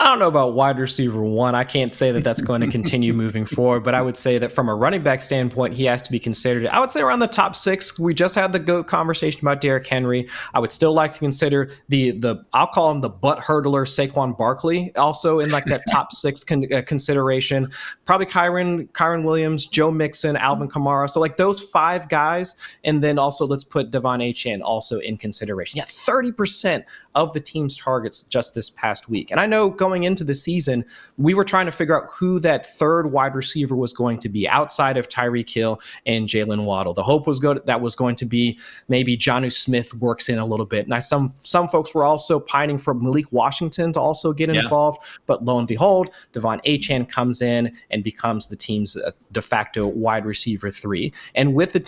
I don't know about wide receiver one. I can't say that that's going to continue moving forward, but I would say that from a running back standpoint, he has to be considered, I would say, around the top 6. We just had the GOAT conversation about Derrick Henry. I would still like to consider the I'll call him the butt hurdler Saquon Barkley also in like that top 6 consideration. Probably Kyron Williams, Joe Mixon, Alvin Kamara. So like those 5 guys. And then also let's put Devon Achane also in consideration. Yeah, 30% of the team's targets just this past week. And I know going into the season, we were trying to figure out who that third wide receiver was going to be outside of Tyreek Hill and Jalen Waddle. The hope was that was going to be maybe Jonnu Smith works in a little bit. Now, some folks were also pining for Malik Washington to also get involved, but lo and behold, Devon Achane comes in and becomes the team's de facto wide receiver 3. And with the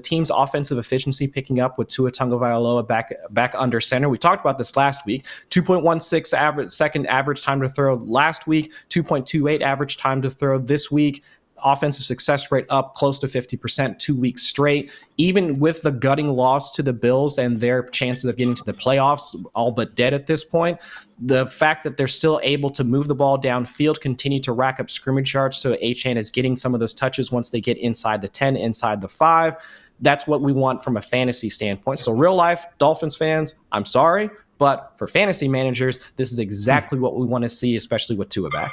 team's offensive efficiency picking up with Tua Tagovailoa back under center, we talked about this last week. 2.16 second average time to throw last week, 2.28 average time to throw this week. Offensive success rate up close to 50% 2 weeks straight. Even with the gutting loss to the Bills and their chances of getting to the playoffs all but dead at this point, the fact that they're still able to move the ball downfield, continue to rack up scrimmage yards, so Achane is getting some of those touches once they get inside the 10, inside the 5. That's what we want from a fantasy standpoint. So real life Dolphins fans, I'm sorry, but for fantasy managers, this is exactly what we want to see, especially with Tua back.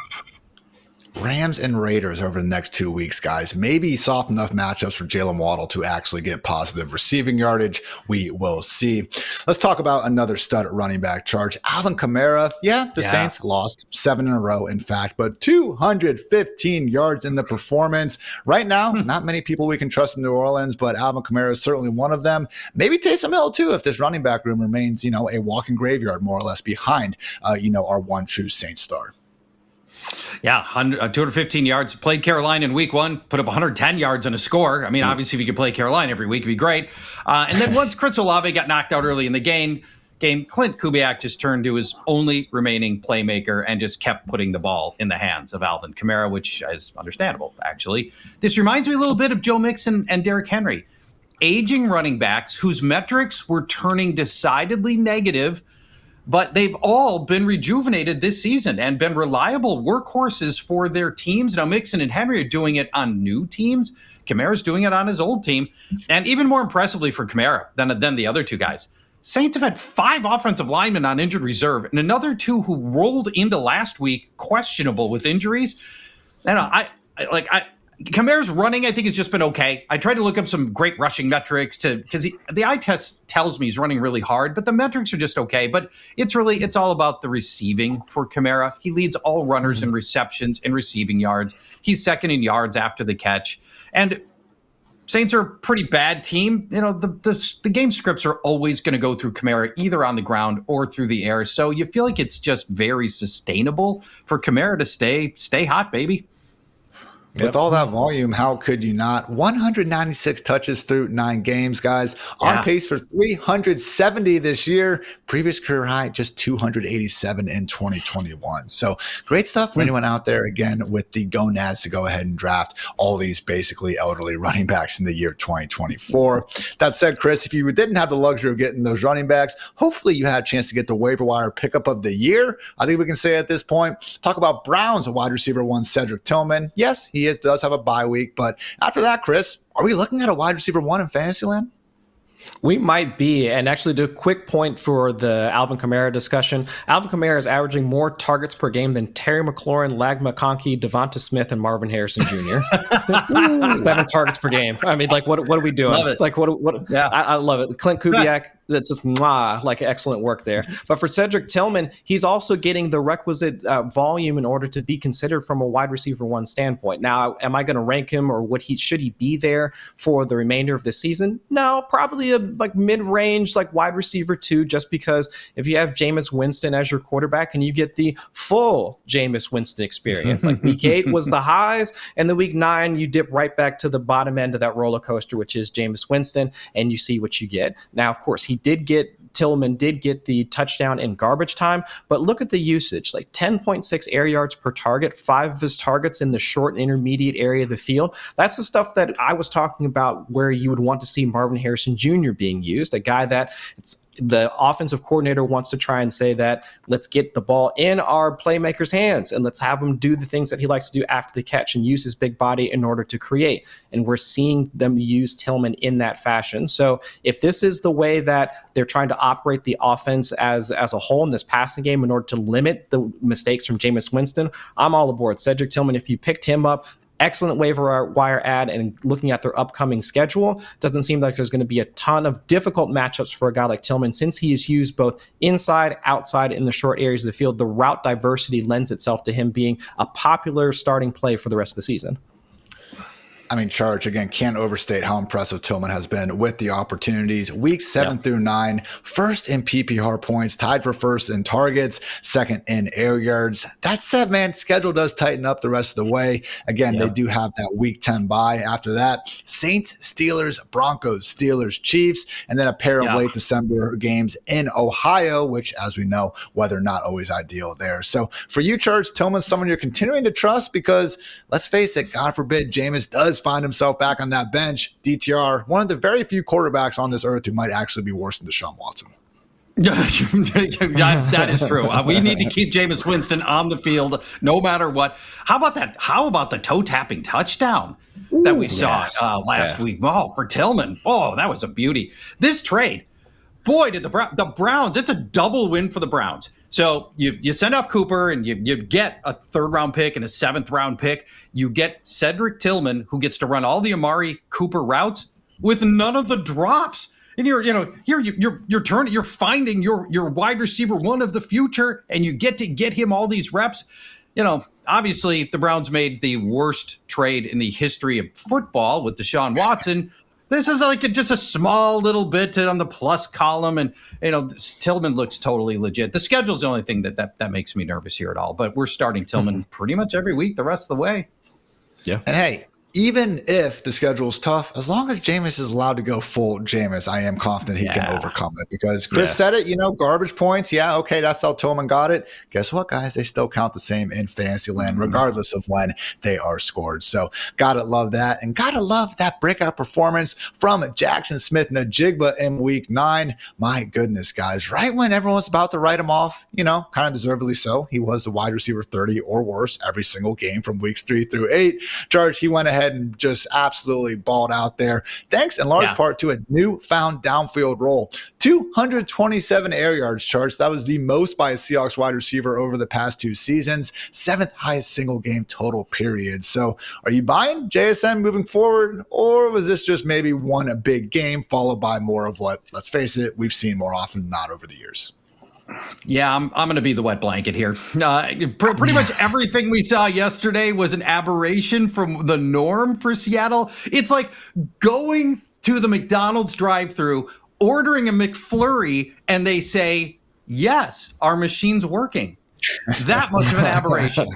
Rams and Raiders over the next 2 weeks, guys. Maybe soft enough matchups for Jalen Waddle to actually get positive receiving yardage. We will see. Let's talk about another stud at running back charge. Alvin Kamara. Yeah, the Saints lost 7 in a row, in fact, but 215 yards in the performance. Right now, not many people we can trust in New Orleans, but Alvin Kamara is certainly one of them. Maybe Taysom Hill, too, if this running back room remains, a walking graveyard, more or less, behind, our one true Saints star. Yeah, 215 yards. Played Carolina in week 1, put up 110 yards and a score. I mean, obviously, if you could play Carolina every week, it'd be great. And then once Chris Olave got knocked out early in the game, Clint Kubiak just turned to his only remaining playmaker and just kept putting the ball in the hands of Alvin Kamara, which is understandable, actually. This reminds me a little bit of Joe Mixon and Derrick Henry. Aging running backs whose metrics were turning decidedly negative, but they've all been rejuvenated this season and been reliable workhorses for their teams. Now, Mixon and Henry are doing it on new teams. Kamara's doing it on his old team. And even more impressively for Kamara than the other two guys, Saints have had 5 offensive linemen on injured reserve and another 2 who rolled into last week questionable with injuries. Kamara's running, I think, has just been okay. I tried to look up some great rushing metrics because the eye test tells me he's running really hard, but the metrics are just okay. But it's all about the receiving for Kamara. He leads all runners in receptions and receiving yards. He's second in yards after the catch. And Saints are a pretty bad team. The game scripts are always going to go through Kamara, either on the ground or through the air. So you feel like it's just very sustainable for Kamara to stay hot, baby. With all that volume, how could you not? 196 touches through 9 games, guys. On pace for 370 this year. Previous career high, just 287 in 2021. So great stuff for anyone out there, again, with the gonads to go ahead and draft all these basically elderly running backs in the year 2024. That said, Chris, if you didn't have the luxury of getting those running backs, hopefully you had a chance to get the waiver wire pickup of the year. I think we can say at this point, talk about Browns, a wide receiver 1, Cedric Tillman. Yes, he does have a bye week, but after that, Chris, are we looking at a wide receiver 1 in Fantasyland? We might be. And actually, to a quick point for the Alvin Kamara discussion, Alvin Kamara is averaging more targets per game than Terry McLaurin, Lag McConkey, Devonta Smith, and Marvin Harrison Jr. 7 targets per game. I mean, what are we doing? Love it. What? Yeah, I love it. Clint Kubiak. That's just excellent work there. But for Cedric Tillman, he's also getting the requisite volume in order to be considered from a wide receiver 1 standpoint. Now, am I going to rank him, or should he be there for the remainder of the season? No, probably a mid-range wide receiver 2, just because if you have Jameis Winston as your quarterback and you get the full Jameis Winston experience, week 8 was the highs, and then week 9 you dip right back to the bottom end of that roller coaster, which is Jameis Winston, and you see what you get. Now, of course, Tillman did get the touchdown in garbage time, but look at the usage, 10.6 air yards per target, 5 of his targets in the short and intermediate area of the field. That's the stuff that I was talking about, where you would want to see Marvin Harrison Jr. being used, a guy that the offensive coordinator wants to try and say that let's get the ball in our playmaker's hands and let's have him do the things that he likes to do after the catch and use his big body in order to create. And we're seeing them use Tillman in that fashion. So if this is the way that they're trying to operate the offense as a whole in this passing game in order to limit the mistakes from Jameis Winston, I'm all aboard. Cedric Tillman, if you picked him up, excellent waiver wire ad, and looking at their upcoming schedule, doesn't seem like there's going to be a ton of difficult matchups for a guy like Tillman, since he is used both inside, outside, in the short areas of the field. The route diversity lends itself to him being a popular starting play for the rest of the season. I mean, Charge, again, can't overstate how impressive Tillman has been with the opportunities. Weeks 7 through 9, first in PPR points, tied for first in targets, second in air yards. That said, man, schedule does tighten up the rest of the way. Again, they do have that week 10 bye. After that, Saints, Steelers, Broncos, Steelers, Chiefs, and then a pair of late December games in Ohio, which, as we know, weather not always ideal there. So for you, Charge, Tillman's someone you're continuing to trust because, let's face it, God forbid Jameis does find himself back on that bench. DTR, one of the very few quarterbacks on this earth who might actually be worse than Deshaun Watson. That is true. We need to keep Jameis Winston on the field no matter what. How about that? How about the toe-tapping touchdown that we saw last week? Oh, for Tillman. Oh, that was a beauty. This trade, boy, did the Browns, it's a double win for the Browns. So you send off Cooper and you get a 3rd round pick and a 7th round pick. You get Cedric Tillman, who gets to run all the Amari Cooper routes with none of the drops. And you're finding your wide receiver one of the future, and you get to get him all these reps. Obviously the Browns made the worst trade in the history of football with Deshaun Watson. This is like just a small little bit on the plus column, and Tillman looks totally legit. The schedule's the only thing that makes me nervous here at all. But we're starting Tillman pretty much every week the rest of the way. Yeah. And hey, even if the schedule is tough, as long as Jameis is allowed to go full Jameis, I am confident he can overcome it, because Chris said it, garbage points. Yeah, okay, that's how Tillman got it. Guess what, guys? They still count the same in fantasy land, regardless of when they are scored. So gotta love that. And gotta love that breakout performance from Jaxon Smith-Njigba in week 9. My goodness, guys, right when everyone's about to write him off, kind of deservedly so. He was the wide receiver 30 or worse every single game from weeks 3 through 8. Charge, he went ahead and just absolutely balled out there, thanks in large part to a newfound downfield role. 227 air yards, Charts. That was the most by a Seahawks wide receiver over the past 2 seasons. 7th highest single game total, period. So are you buying JSN moving forward, or was this just maybe one a big game followed by more of what, let's face it, we've seen more often than not over the years? Yeah, I'm going to be the wet blanket here. Pretty much everything we saw yesterday was an aberration from the norm for Seattle. It's like going to the McDonald's drive-thru, ordering a McFlurry, and they say, yes, our machine's working. That much of an aberration.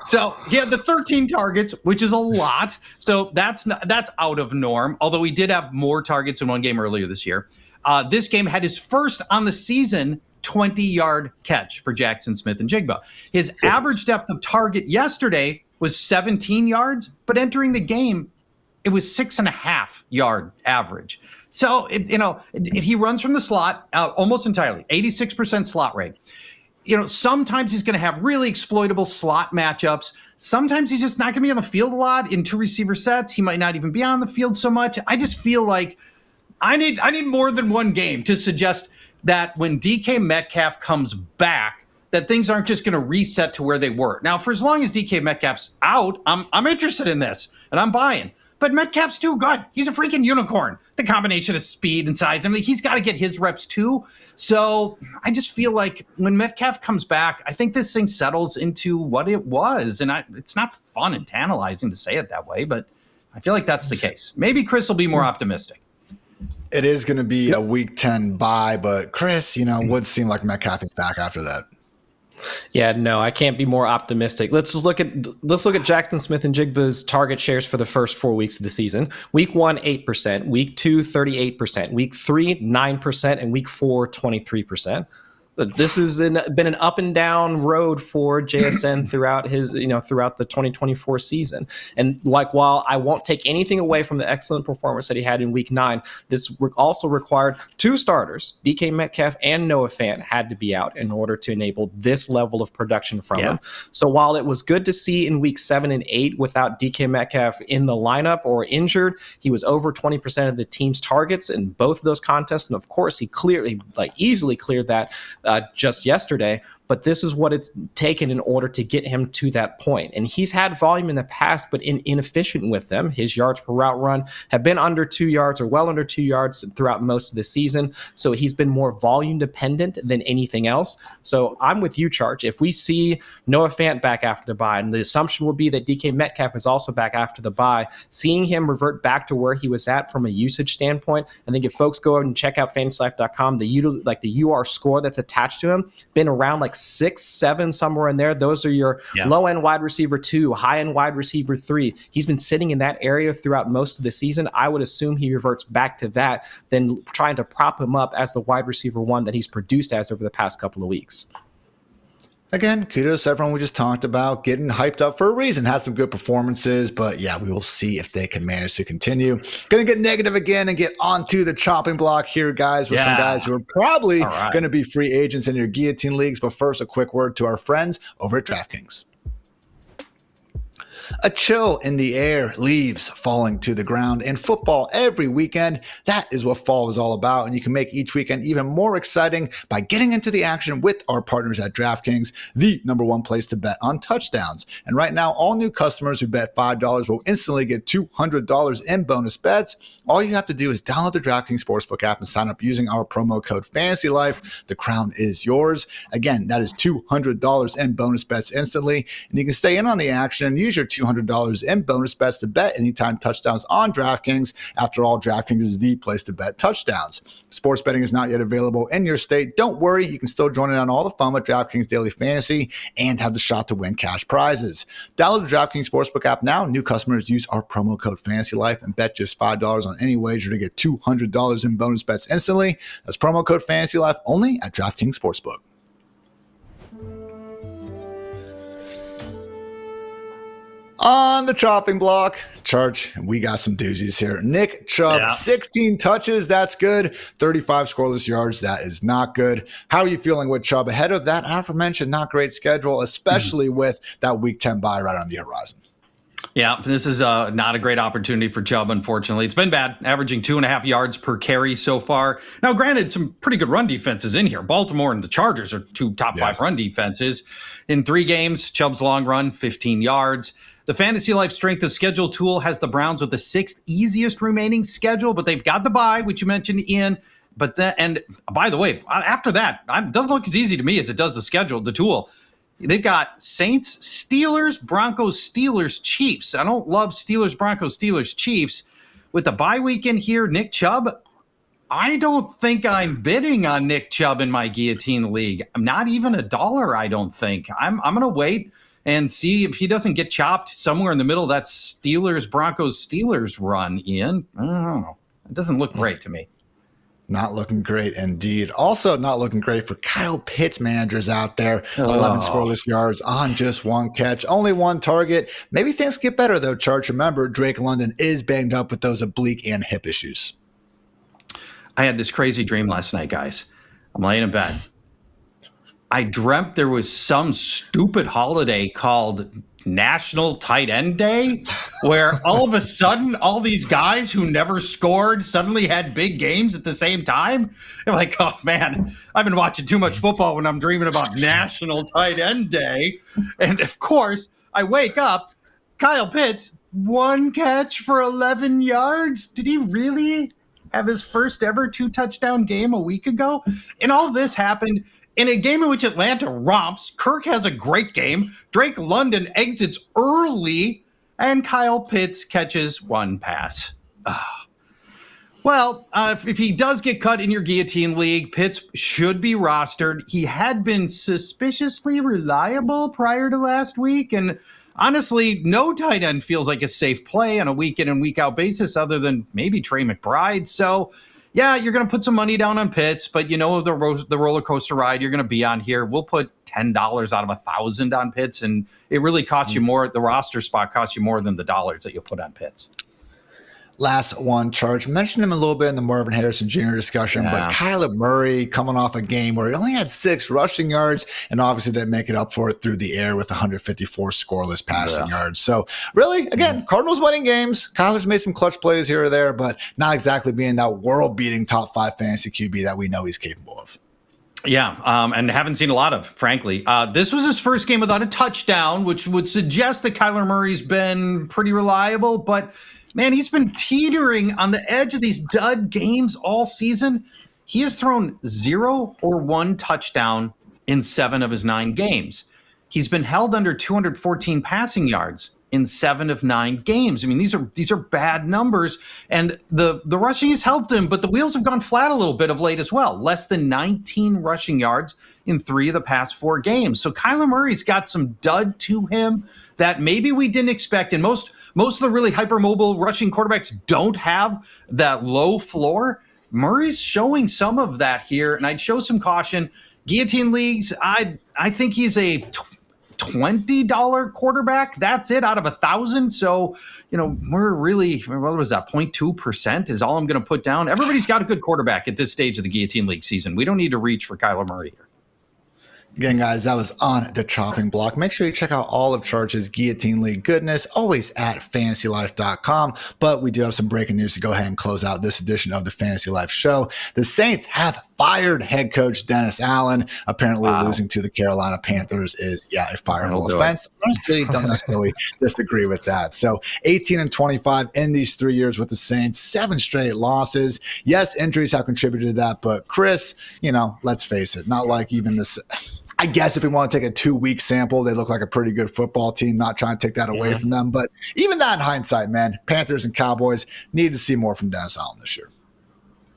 So he had the 13 targets, which is a lot. So that's out of norm, although he did have more targets in one game earlier this year. This game had his first on the season 20-yard catch for Jaxon Smith-Njigba. His average depth of target yesterday was 17 yards, but entering the game, it was 6.5 yard average. So, he runs from the slot almost entirely, 86% slot rate. Sometimes he's going to have really exploitable slot matchups. Sometimes he's just not going to be on the field a lot in 2 receiver sets. He might not even be on the field so much. I just feel like I need more than one game to suggest that when DK Metcalf comes back, that things aren't just going to reset to where they were. Now, for as long as DK Metcalf's out, I'm interested in this, and I'm buying. But Metcalf's too good. He's a freaking unicorn. The combination of speed and size, he's got to get his reps too. So I just feel like when Metcalf comes back, I think this thing settles into what it was. And it's not fun and tantalizing to say it that way, but I feel like that's the case. Maybe Chris will be more optimistic. It is going to be a week 10 bye, but Chris, would seem like Metcalf is back after that. Yeah, no, I can't be more optimistic. Let's look at Jaxon Smith-Njigba's target shares for the first 4 weeks of the season. Week 1, 8%. Week 2, 38%. Week 3, 9%. And week 4, 23%. This has been an up and down road for JSN throughout the 2024 season. And while I won't take anything away from the excellent performance that he had in week 9, this also required 2 starters. DK Metcalf and Noah Fant had to be out in order to enable this level of production from him. So while it was good to see in week 7 and 8 without DK Metcalf in the lineup or injured, he was over 20% of the team's targets in both of those contests. And of course, he easily cleared that just yesterday, but this is what it's taken in order to get him to that point. And he's had volume in the past, but inefficient with them. His yards per route run have been under 2 yards or well under 2 yards throughout most of the season. So he's been more volume dependent than anything else. So I'm with you, Charge. If we see Noah Fant back after the bye, and the assumption will be that DK Metcalf is also back after the bye, seeing him revert back to where he was at from a usage standpoint, I think if folks go out and check out FantasyLife.com, the UR score that's attached to him, been around 6, 7, somewhere in there. Those are your low-end wide receiver 2, high-end wide receiver 3. He's been sitting in that area throughout most of the season. I would assume he reverts back to that than trying to prop him up as the wide receiver 1 that he's produced as over the past couple of weeks. Again, kudos to everyone we just talked about, getting hyped up for a reason, has some good performances, but we will see if they can manage to continue. Going to get negative again and get onto the chopping block here, guys, with some guys who are probably going to be free agents in your guillotine leagues. But first, a quick word to our friends over at DraftKings. A chill in the air, leaves falling to the ground, and football every weekend. That is what fall is all about, and you can make each weekend even more exciting by getting into the action with our partners at DraftKings, the #1 place to bet on touchdowns. And right now, all new customers who bet $5 will instantly get $200 in bonus bets. All you have to do is download the DraftKings Sportsbook app and sign up using our promo code FANTASYLIFE. The crown is yours. Again, that is $200 in bonus bets instantly, and you can stay in on the action and use your $200 in bonus bets to bet anytime touchdowns on DraftKings. After all, DraftKings is the place to bet touchdowns. Sports betting is not yet available in your state. Don't worry, you can still join in on all the fun with DraftKings Daily Fantasy and have the shot to win cash prizes. Download the DraftKings Sportsbook app now. New customers use our promo code FANTASYLIFE and bet just $5 on any wager to get $200 in bonus bets instantly. That's promo code FANTASYLIFE only at DraftKings Sportsbook. On the chopping block, Charch, we got some doozies here. Nick Chubb, 16 touches, that's good. 35 scoreless yards, that is not good. How are you feeling with Chubb ahead of that aforementioned not great schedule, especially with that Week 10 bye right on the horizon? Yeah, this is not a great opportunity for Chubb, unfortunately. It's been bad, averaging 2.5 yards per carry so far. Now, granted, some pretty good run defenses in here. Baltimore and the Chargers are two top 5 run defenses. In 3 games, Chubb's long run, 15 yards. The FantasyLife Strength of Schedule tool has the Browns with the 6th easiest remaining schedule, but they've got the bye, which you mentioned, Ian. But and by the way, after that, it doesn't look as easy to me as it does the schedule, the tool. They've got Saints, Steelers, Broncos, Steelers, Chiefs. I don't love Steelers, Broncos, Steelers, Chiefs. With the bye weekend here, Nick Chubb, I don't think I'm bidding on Nick Chubb in my Guillotine League. I'm not even $1, I don't think. I'm going to wait and see if he doesn't get chopped somewhere in the middle of that Steelers, Broncos, Steelers run, Ian. I don't know. It doesn't look great to me. Not looking great indeed. Also not looking great for Kyle Pitts managers out there. 11 scoreless yards on just 1 catch. Only 1 target. Maybe things get better though, Charge. Remember, Drake London is banged up with those oblique and hip issues. I had this crazy dream last night, guys. I'm laying in bed. I dreamt there was some stupid holiday called National Tight End Day, where all of a sudden, all these guys who never scored suddenly had big games at the same time. I'm like, oh man, I've been watching too much football when I'm dreaming about National Tight End Day. And of course, I wake up, Kyle Pitts, 1 catch for 11 yards. Did he really have his first ever 2-touchdown game a week ago? And all this happened in a game in which Atlanta romps. Kirk has a great game. Drake London exits early, and Kyle Pitts catches 1 pass. Well, if he does get cut in your Guillotine League, Pitts should be rostered. He had been suspiciously reliable prior to last week, and honestly, no tight end feels like a safe play on a week in and week out basis other than maybe Trey McBride. So, yeah, you're going to put some money down on Pitts, but you know the roller coaster ride you're going to be on here. We'll put $10 out of $1,000 on Pitts, and it really costs you more. The roster spot costs you more than the dollars that you'll put on Pitts. Last one, Charge. Mentioned him a little bit in the Marvin Harrison Jr. discussion, but Kyler Murray coming off a game where he only had 6 rushing yards and obviously didn't make it up for it through the air with 154 scoreless passing yards. So really, again, Cardinals winning games. Kyler's made some clutch plays here or there, but not exactly being that world-beating top 5 fantasy QB that we know he's capable of. Yeah, and haven't seen a lot of, frankly. This was his first game without a touchdown, which would suggest that Kyler Murray's been pretty reliable, but man, he's been teetering on the edge of these dud games all season. He has thrown 0 or 1 touchdown in 7 of his 9 games. He's been held under 214 passing yards in 7 of 9 games. I mean, these are bad numbers, and the rushing has helped him, but the wheels have gone flat a little bit of late as well. Less than 19 rushing yards in 3 of the past 4 games. So Kyler Murray's got some dud to him that maybe we didn't expect, and most of the really hypermobile rushing quarterbacks don't have that low floor. Murray's showing some of that here, and I'd show some caution. Guillotine leagues, I think he's a $20 quarterback. That's it out of 1,000. So, we're really, what was that, 0.2% is all I'm going to put down. Everybody's got a good quarterback at this stage of the Guillotine League season. We don't need to reach for Kyler Murray here. Again, guys, that was on the chopping block. Make sure you check out all of Charch's Guillotine League goodness, always at FantasyLife.com. But we do have some breaking news to go ahead and close out this edition of the Fantasy Life show. The Saints have fired head coach Dennis Allen. Apparently losing to the Carolina Panthers is, a fireable offense. Honestly, don't necessarily disagree with that. So 18-25 in these 3 years with the Saints, 7 straight losses. Yes, injuries have contributed to that, but Chris, let's face it, not like even this. I guess if we want to take a 2-week sample, they look like a pretty good football team. Not trying to take that away from them. But even that in hindsight, man, Panthers and Cowboys need to see more from Dennis Allen this year.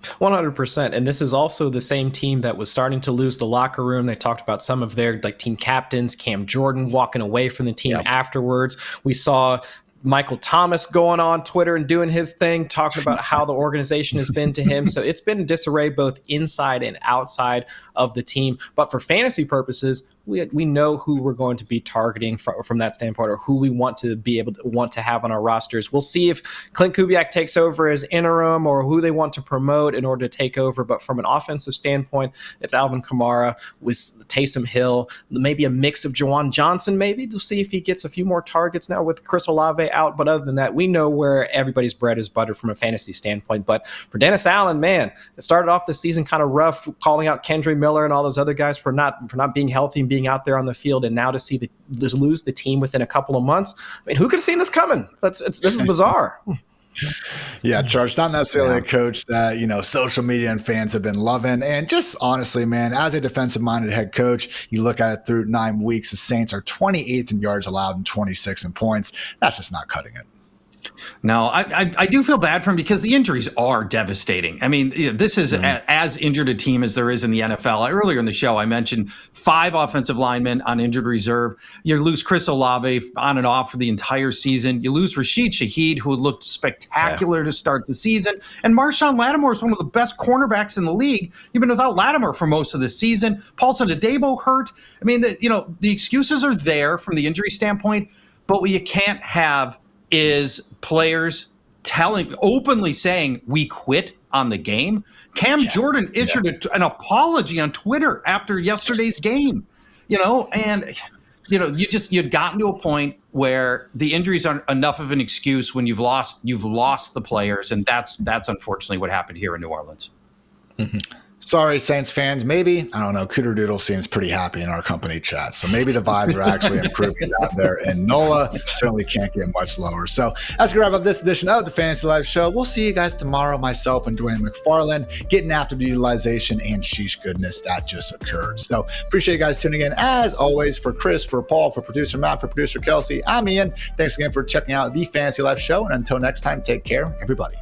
100%. And this is also the same team that was starting to lose the locker room. They talked about some of their team captains, Cam Jordan walking away from the team afterwards. We saw Michael Thomas going on Twitter and doing his thing, talking about how the organization has been to him. So it's been disarray both inside and outside of the team. But for fantasy purposes, we know who we're going to be targeting from that standpoint, or who we want to have on our rosters. We'll see if Clint Kubiak takes over as interim, or who they want to promote in order to take over. But from an offensive standpoint, it's Alvin Kamara with Taysom Hill, maybe a mix of Juwan Johnson, maybe to see if he gets a few more targets now with Chris Olave out. But other than that, we know where everybody's bread is buttered from a fantasy standpoint. But for Dennis Allen, man, it started off the season kind of rough, calling out Kendra Miller and all those other guys for not being healthy and being out there on the field, and now to see lose the team within a couple of months. I mean, who could have seen this coming? This is bizarre. Yeah, Charge, not necessarily a coach that, social media and fans have been loving. And just honestly, man, as a defensive-minded head coach, you look at it through 9 weeks, the Saints are 28th in yards allowed and 26 in points. That's just not cutting it. No, I do feel bad for him because the injuries are devastating. I mean, this is as injured a team as there is in the NFL. Earlier in the show, I mentioned 5 offensive linemen on injured reserve. You lose Chris Olave on and off for the entire season. You lose Rashid Shaheed, who looked spectacular to start the season. And Marshawn Lattimore is one of the best cornerbacks in the league. You've been without Lattimore for most of the season. Paulson Adebo hurt. I mean, the excuses are there from the injury standpoint, but what you can't have is players openly saying we quit on the game. Cam Jordan issued an apology on Twitter after yesterday's game, and you'd gotten to a point where the injuries aren't enough of an excuse when you've lost the players, and that's unfortunately what happened here in New Orleans. Mm-hmm. Sorry, Saints fans. Maybe, I don't know, Cooter Doodle seems pretty happy in our company chat. So maybe the vibes are actually improving out there in NOLA. Certainly can't get much lower. So that's going to wrap up this edition of the Fantasy Life Show. We'll see you guys tomorrow. Myself and Dwayne McFarland getting after the utilization and sheesh goodness that just occurred. So appreciate you guys tuning in. As always, for Chris, for Paul, for producer Matt, for producer Kelsey, I'm Ian. Thanks again for checking out the Fantasy Life Show. And until next time, take care, everybody.